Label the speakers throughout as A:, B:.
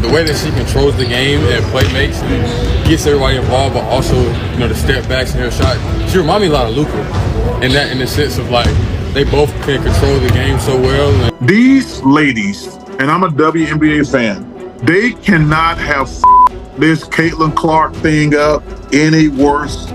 A: The way that she controls the game and play makes and gets everybody involved, but also, the step backs and her shot. She reminds me a lot of Luka in the sense of like they both can control the game so well.
B: These ladies, and I'm a WNBA fan, they cannot have this Caitlin Clark thing up any worse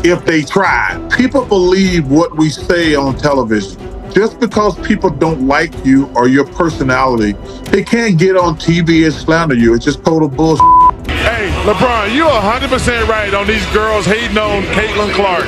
B: if they tried. People believe what we say on television. Just because people don't like you or your personality, they can't get on TV and slander you. It's just total bullshit.
C: Hey, LeBron, you're 100% right on these girls hating on Caitlin Clark.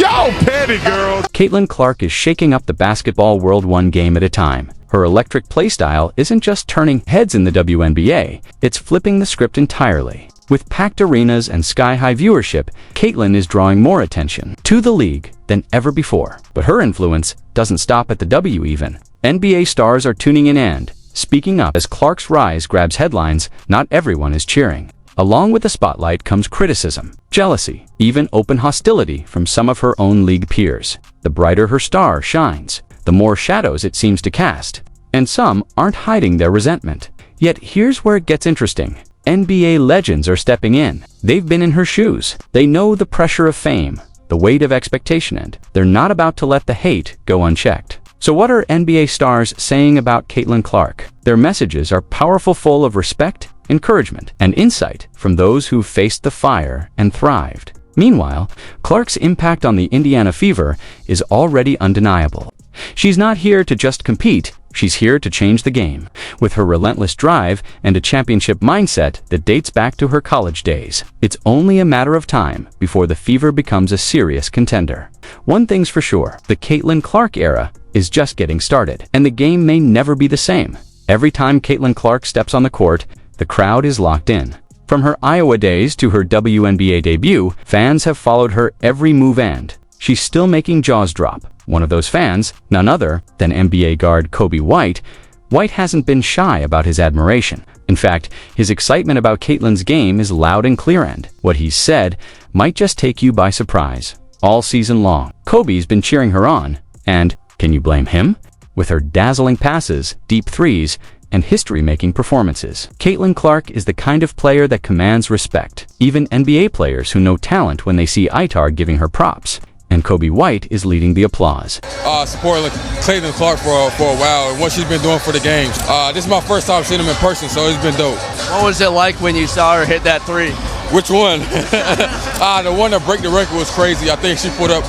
C: Y'all petty girls.
D: Caitlin Clark is shaking up the basketball world one game at a time. Her electric playstyle isn't just turning heads in the WNBA, it's flipping the script entirely. With packed arenas and sky-high viewership, Caitlin is drawing more attention to the league than ever before. But her influence doesn't stop at the W even. NBA stars are tuning in and speaking up. As Clark's rise grabs headlines, not everyone is cheering. Along with the spotlight comes criticism, jealousy, even open hostility from some of her own league peers. The brighter her star shines, the more shadows it seems to cast. And some aren't hiding their resentment. Yet here's where it gets interesting. NBA legends are stepping in. They've been in her shoes. They know the pressure of fame, the weight of expectation, and they're not about to let the hate go unchecked. So what are NBA stars saying about Caitlin Clark? Their messages are powerful, full of respect, encouragement, and insight from those who've faced the fire and thrived. Meanwhile, Clark's impact on the Indiana Fever is already undeniable. She's not here to just compete, she's here to change the game. With her relentless drive and a championship mindset that dates back to her college days, it's only a matter of time before the Fever becomes a serious contender. One thing's for sure, the Caitlin Clark era is just getting started, and the game may never be the same. Every time Caitlin Clark steps on the court, the crowd is locked in. From her Iowa days to her WNBA debut, fans have followed her every move and she's still making jaws drop. One of those fans, none other than NBA guard Kobe White. White hasn't been shy about his admiration. In fact, his excitement about Caitlin's game is loud and clear, and what he's said might just take you by surprise. All season long, Kobe's been cheering her on, and can you blame him? With her dazzling passes, deep threes, and history-making performances, Caitlin Clark is the kind of player that commands respect. Even NBA players who know talent when they see Itar giving her props. And Kobe White is leading the applause.
A: Supporting Caitlin Clark for a while and what she's been doing for the games. This is my first time seeing him in person, so it's been dope.
E: What was it like when you saw her hit that three?
A: Which one? The one that broke the record was crazy. I think she put up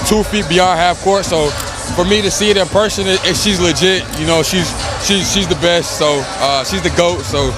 A: 2 feet beyond half court, so for me to see it in person, she's legit. She's the best, so she's the GOAT, so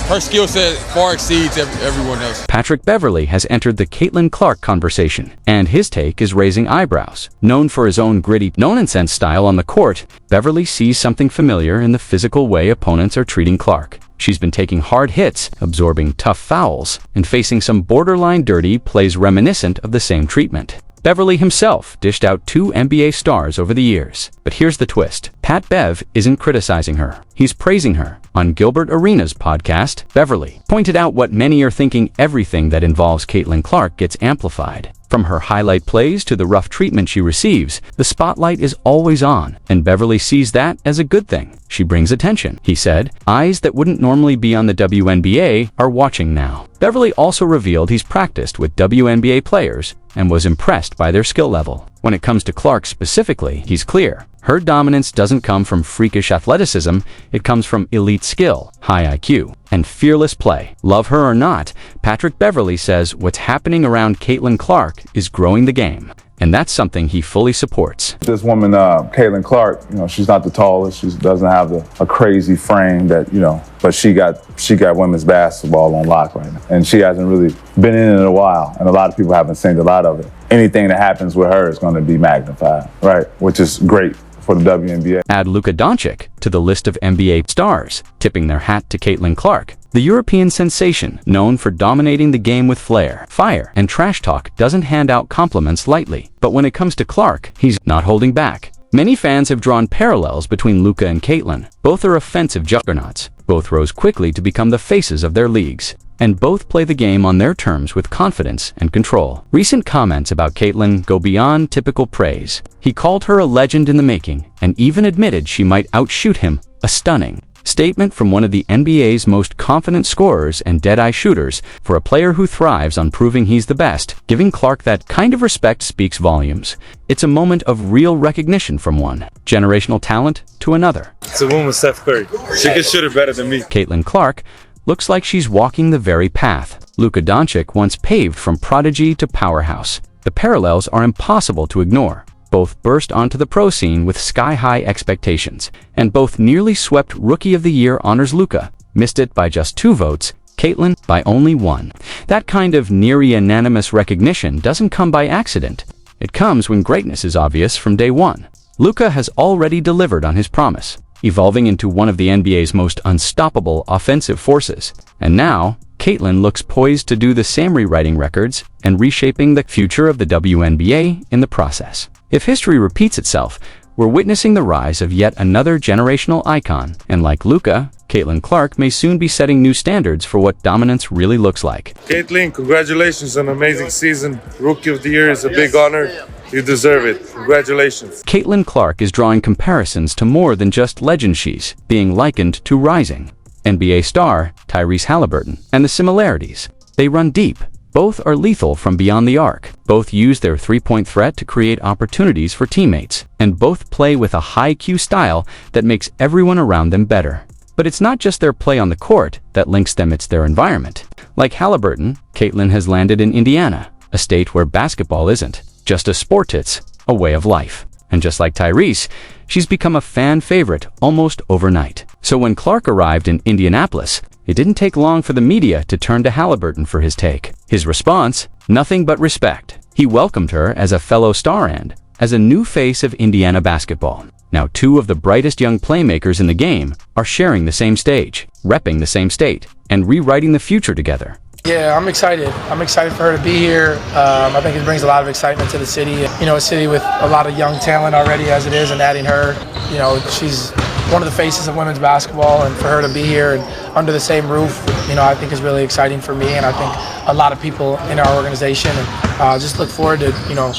A: her skill set far exceeds everyone else.
D: Patrick Beverley has entered the Caitlin Clark conversation, and his take is raising eyebrows. Known for his own gritty, no-nonsense style on the court, Beverley sees something familiar in the physical way opponents are treating Clark. She's been taking hard hits, absorbing tough fouls, and facing some borderline dirty plays reminiscent of the same treatment. Beverley himself dished out 2 NBA stars over the years. But here's the twist. Pat Bev isn't criticizing her. He's praising her. On Gilbert Arenas' podcast, Beverley pointed out what many are thinking: everything that involves Caitlin Clark gets amplified. From her highlight plays to the rough treatment she receives, the spotlight is always on, and Beverley sees that as a good thing. She brings attention, he said. Eyes that wouldn't normally be on the WNBA are watching now. Beverley also revealed he's practiced with WNBA players and was impressed by their skill level. When it comes to Clark specifically, he's clear. Her dominance doesn't come from freakish athleticism, it comes from elite skill, high IQ, and fearless play. Love her or not, Patrick Beverley says what's happening around Caitlin Clark is growing the game. And that's something he fully supports.
F: This woman, Caitlin Clark, she's not the tallest. She doesn't have a crazy frame but she got women's basketball on lock right now. And she hasn't really been in a while. And a lot of people haven't seen a lot of it. Anything that happens with her is going to be magnified, right? Which is great for the WNBA.
D: Add Luka Doncic to the list of NBA stars, tipping their hat to Caitlin Clark. The European sensation, known for dominating the game with flair, fire, and trash talk, doesn't hand out compliments lightly. But when it comes to Clark, he's not holding back. Many fans have drawn parallels between Luka and Caitlin. Both are offensive juggernauts. Both rose quickly to become the faces of their leagues. And both play the game on their terms with confidence and control. Recent comments about Caitlin go beyond typical praise. He called her a legend in the making, and even admitted she might outshoot him. A stunning Statement from one of the NBA's most confident scorers and dead-eye shooters. For a player who thrives on proving he's the best, giving Clark that kind of respect speaks volumes. It's a moment of real recognition from one generational talent to another.
G: It's a woman with Steph Curry. She can shoot it better than me.
D: Caitlin Clark looks like she's walking the very path Luka Doncic once paved from prodigy to powerhouse. The parallels are impossible to ignore. Both burst onto the pro scene with sky-high expectations, and both nearly swept Rookie of the Year honors. Luka missed it by just 2 votes, Caitlin by only 1. That kind of near-unanimous recognition doesn't come by accident. It comes when greatness is obvious from day one. Luka has already delivered on his promise, evolving into one of the NBA's most unstoppable offensive forces. And now, Caitlin looks poised to do the same, rewriting records and reshaping the future of the WNBA in the process. If history repeats itself, we're witnessing the rise of yet another generational icon, and like Luka, Caitlin Clark may soon be setting new standards for what dominance really looks like.
G: Caitlin, congratulations on an amazing season. Rookie of the Year is a big honor. You deserve it. Congratulations.
D: Caitlin Clark is drawing comparisons to more than just legend. She's being likened to rising NBA star Tyrese Halliburton, and the similarities. They run deep. Both are lethal from beyond the arc. Both use their three-point threat to create opportunities for teammates, and both play with a high-Q style that makes everyone around them better. But it's not just their play on the court that links them, it's their environment. Like Halliburton, Caitlin has landed in Indiana, a state where basketball isn't just a sport, it's a way of life. And just like Tyrese, she's become a fan favorite almost overnight. So when Clark arrived in Indianapolis, it didn't take long for the media to turn to Halliburton for his take. His response? Nothing but respect. He welcomed her as a fellow star and as a new face of Indiana basketball. Now 2 of the brightest young playmakers in the game are sharing the same stage, repping the same state, and rewriting the future together.
H: Yeah, I'm excited. I'm excited for her to be here. I think it brings a lot of excitement to the city. You know, a city with a lot of young talent already as it is, and adding her, you know, she's one of the faces of women's basketball, and for her to be here and under the same roof, you know, I think is really exciting for me, and I think a lot of people in our organization. And just look forward to, you know,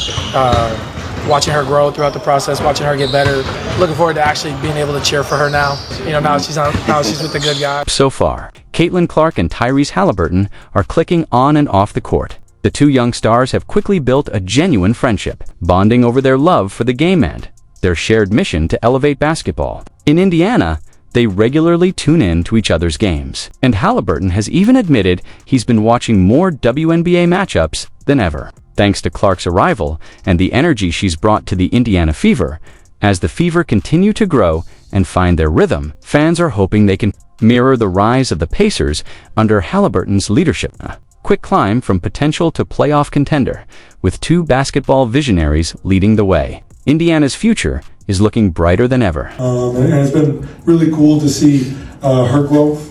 H: watching her grow throughout the process, watching her get better. Looking forward to actually being able to cheer for her now. You know, now she's with the good guy.
D: So far, Caitlin Clark and Tyrese Halliburton are clicking on and off the court. The 2 young stars have quickly built a genuine friendship, bonding over their love for the game and their shared mission to elevate basketball. In Indiana, they regularly tune in to each other's games, and Halliburton has even admitted he's been watching more WNBA matchups than ever. Thanks to Clark's arrival and the energy she's brought to the Indiana Fever, as the Fever continue to grow and find their rhythm, fans are hoping they can mirror the rise of the Pacers under Halliburton's leadership. A quick climb from potential to playoff contender, with 2 basketball visionaries leading the way. Indiana's future is looking brighter than ever.
I: And it's been really cool to see her growth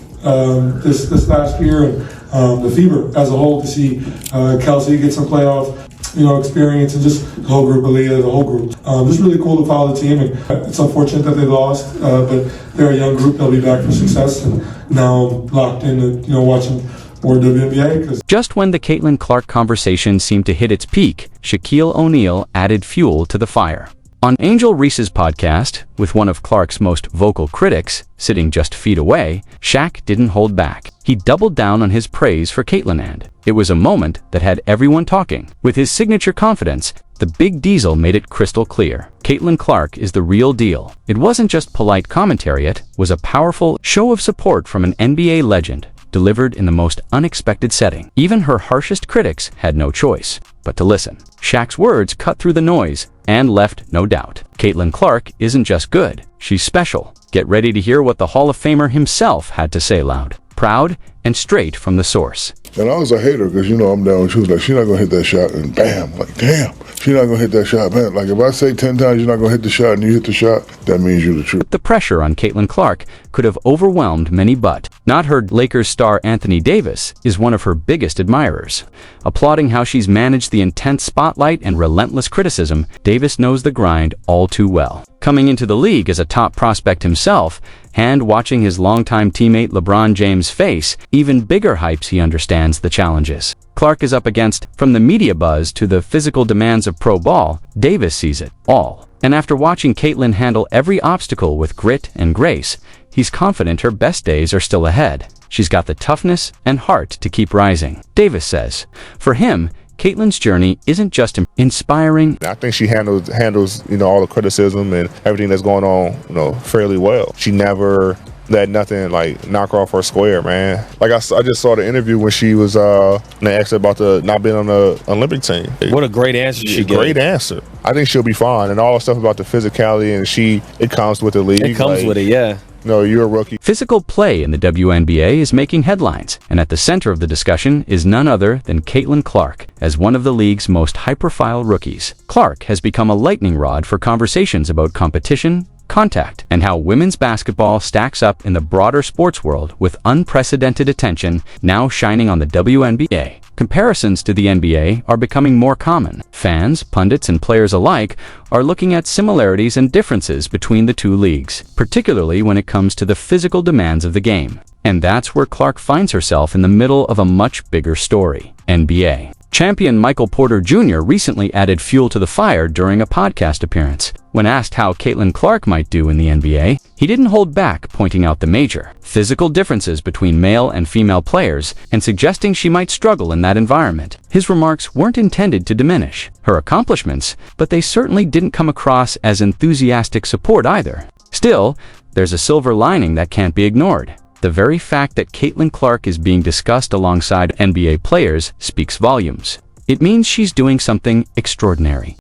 I: this last year, and the Fever as a whole, to see Kelsey get some playoff, you know, experience, and just the whole group, Aaliyah, the whole group. Just really cool to follow the team, and it's unfortunate that they lost, but they're a young group. They'll be back for success, and now locked in, you know, watching more WNBA.
D: Just when the Caitlin Clark conversation seemed to hit its peak, Shaquille O'Neal added fuel to the fire. On Angel Reese's podcast, with one of Clark's most vocal critics sitting just feet away, Shaq didn't hold back. He doubled down on his praise for Caitlin, and it was a moment that had everyone talking. With his signature confidence, the Big Diesel made it crystal clear. Caitlin Clark is the real deal. It wasn't just polite commentary, it was a powerful show of support from an NBA legend, delivered in the most unexpected setting. Even her harshest critics had no choice but to listen. Shaq's words cut through the noise and left no doubt. Caitlin Clark isn't just good, she's special. Get ready to hear what the Hall of Famer himself had to say loud, proud, and straight from the source.
J: And I was a hater because, you know, I'm down. She was like, she's not going to hit that shot. And bam, like, damn, she's not going to hit that shot. Man, like, if I say 10 times you're not going to hit the shot and you hit the shot, that means you're the truth.
D: The pressure on Caitlin Clark could have overwhelmed many, but not her. Lakers star Anthony Davis is one of her biggest admirers. Applauding how she's managed the intense spotlight and relentless criticism, Davis knows the grind all too well. Coming into the league as a top prospect himself, and watching his longtime teammate LeBron James face even bigger hypes, he understands the challenges Clark is up against. From the media buzz to the physical demands of pro ball, Davis sees it all. And after watching Caitlin handle every obstacle with grit and grace, he's confident her best days are still ahead. She's got the toughness and heart to keep rising. Davis says, for him, Caitlin's journey isn't just inspiring.
K: I think she handles all the criticism and everything that's going on, fairly well. She never let nothing knock her off her square, man. I just saw the interview when she was they asked her about not being on the Olympic team.
L: What a great answer she gave.
K: Great answer. I think she'll be fine, and all the stuff about the physicality and it comes with the league.
L: It comes with it, yeah.
K: No, you're a rookie.
D: Physical play in the WNBA is making headlines, and at the center of the discussion is none other than Caitlin Clark, as one of the league's most high-profile rookies. Clark has become a lightning rod for conversations about competition, contact, and how women's basketball stacks up in the broader sports world, with unprecedented attention now shining on the WNBA. Comparisons to the NBA are becoming more common. Fans, pundits, and players alike are looking at similarities and differences between the two leagues, particularly when it comes to the physical demands of the game. And that's where Clark finds herself in the middle of a much bigger story. NBA champion Michael Porter Jr. recently added fuel to the fire during a podcast appearance. When asked how Caitlin Clark might do in the NBA, he didn't hold back, pointing out the major physical differences between male and female players and suggesting she might struggle in that environment. His remarks weren't intended to diminish her accomplishments, but they certainly didn't come across as enthusiastic support either. Still, there's a silver lining that can't be ignored. The very fact that Caitlin Clark is being discussed alongside NBA players speaks volumes. It means she's doing something extraordinary.